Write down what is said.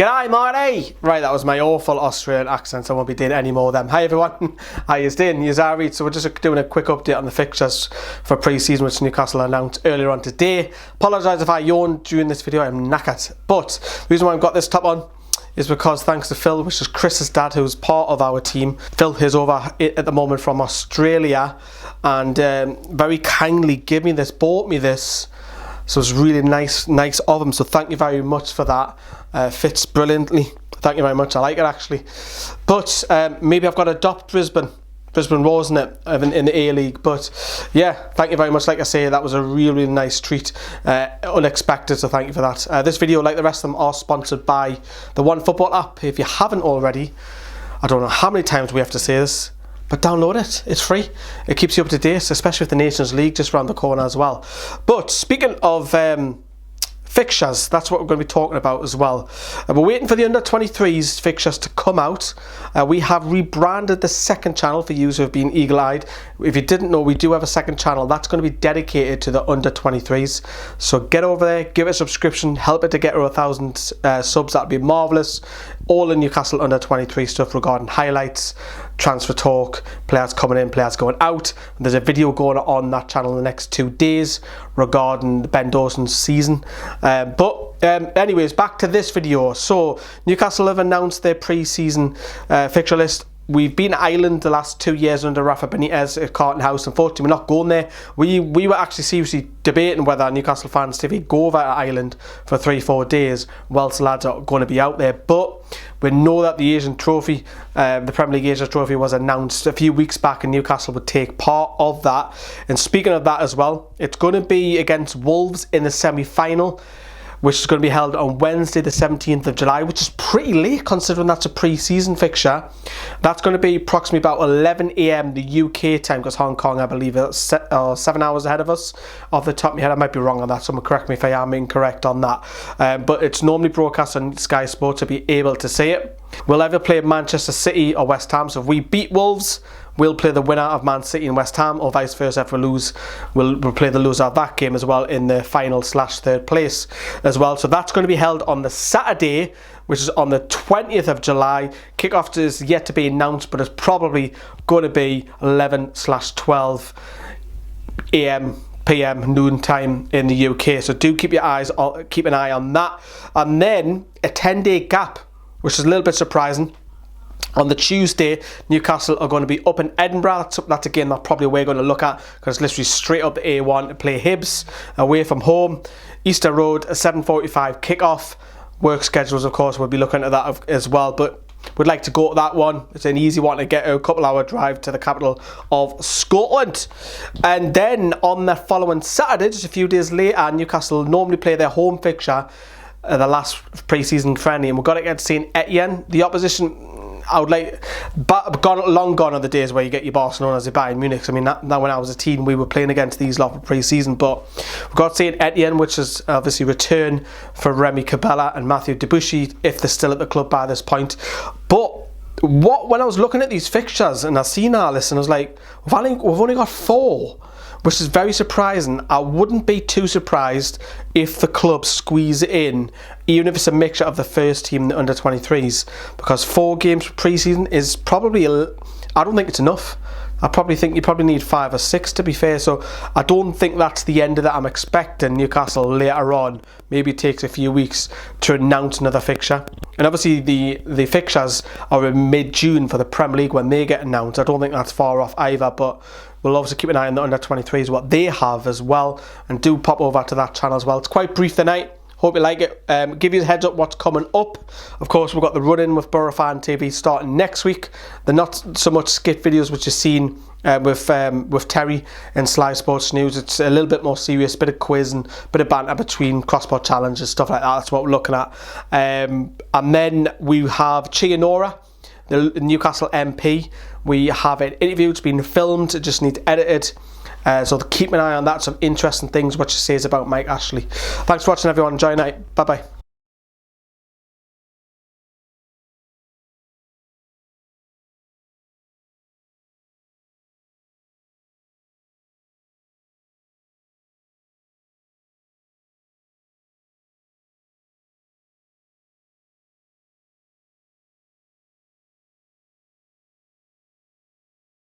G'day, matey! Right, that was my awful Australian accent. I won't be doing any more of them. Hi everyone, how you doing? You're Zari. So we're just doing a quick update on the fixtures for pre-season, which Newcastle announced earlier on today. Apologise if I yawned during this video, I'm knackered. But the reason why I've got this top on is because thanks to Phil, which is Chris's dad, who's part of our team. Phil is over at the moment from Australia and very kindly bought me this. So it's really nice of him. So thank you very much for that. Fits brilliantly. Thank you very much. I like it actually. But maybe I've got to adopt Brisbane Roar, isn't it, in the A-League. But yeah, thank you very much. Like I say, that was a really nice treat. Unexpected, so thank you for that. This video, like the rest of them, are sponsored by the One Football app. If you haven't already, I don't know how many times we have to say this, but download it. It's free. It keeps you up to date, especially with the Nations League just around the corner as well. But speaking of fixtures, that's what we're going to be talking about as well. We're waiting for the under-23s fixtures to come out. We have rebranded the second channel for you who have been eagle-eyed. If you didn't know, we do have a second channel that's going to be dedicated to the under-23s. So get over there, give it a subscription, help it to get to 1,000 subs. That'd be marvellous. All the Newcastle under-23 stuff regarding highlights, transfer talk, players coming in, players going out. There's a video going on that channel in the next 2 days regarding Ben Dawson's season. Anyways, back to this video. So Newcastle have announced their pre-season fixture list. We've been to Ireland the last 2 years under Rafa Benitez at Carlton House. Unfortunately, we're not going there. We were actually seriously debating whether Newcastle fans TV go over to Ireland for 3-4 days whilst the lads are going to be out there. But we know that the Asian Trophy, the Premier League Asia Trophy, was announced a few weeks back, and Newcastle would take part of that. And speaking of that as well, it's going to be against Wolves in the semi-final, which is going to be held on Wednesday the 17th of July, which is pretty late considering that's a pre-season fixture. That's going to be approximately about 11 AM the UK time, because Hong Kong, I believe, is 7 hours ahead of us. Off the top of my head, I might be wrong on that, someone correct me if I am incorrect on that. But it's normally broadcast on Sky Sports to be able to see it. We'll either play Manchester City or West Ham, so if we beat Wolves, we'll play the winner of Man City and West Ham, or vice versa. If we lose, we'll play the loser of that game as well in the final/third place as well. So that's going to be held on the Saturday, which is on the 20th of July. Kickoff is yet to be announced, but it's probably going to be 11/12 AM. PM noon time in the UK. So do keep an eye on that. And then a 10-day gap, which is a little bit surprising. On the Tuesday, Newcastle are going to be up in Edinburgh. That's a game that probably we're going to look at, because it's literally straight up the A1 to play Hibs away from home. Easter Road, a 7:45 kickoff. Work schedules, of course, we'll be looking at that as well. But we'd like to go to that one. It's an easy one to get, a couple-hour drive to the capital of Scotland. And then on the following Saturday, just a few days later, Newcastle normally play their home fixture, the last pre-season friendly, and we've got it against St Etienne. The opposition, I would like, long gone are the days where you get your Barcelona as your Bayern Munich. I mean, that when I was a teen, we were playing against these lot for pre-season. But we've got St Etienne, which is obviously return for Remy Cabella and Mathieu Debuchy, if they're still at the club by this point. But when I was looking at these fixtures and I seen our list, and I was like, we've only got 4. Which is very surprising. I wouldn't be too surprised if the club squeeze it in, even if it's a mixture of the first team and the under-23s, because 4 games for pre-season is probably, I don't think it's enough. I probably think you probably need 5 or 6 to be fair, so I don't think that's the end of that. I'm expecting Newcastle later on, maybe it takes a few weeks to announce another fixture. And obviously the fixtures are in mid-June for the Premier League when they get announced. I don't think that's far off either, but we'll obviously keep an eye on the under-23s, what they have as well, and do pop over to that channel as well. It's quite brief tonight. Hope you like it. Give you a heads up what's coming up. Of course, we've got the run-in with Borough Fan TV starting next week. They're not so much skit videos which you've seen with Terry and Sly Sports News. It's a little bit more serious, bit of quiz and bit of banter between crossbar challenges, stuff like that. That's what we're looking at. And then we have Chianora, the Newcastle MP. We have an interview. It's been filmed. It just needs edited. So keep an eye on that. Some interesting things what she says about Mike Ashley. Thanks for watching, everyone. Enjoy your night. Bye bye.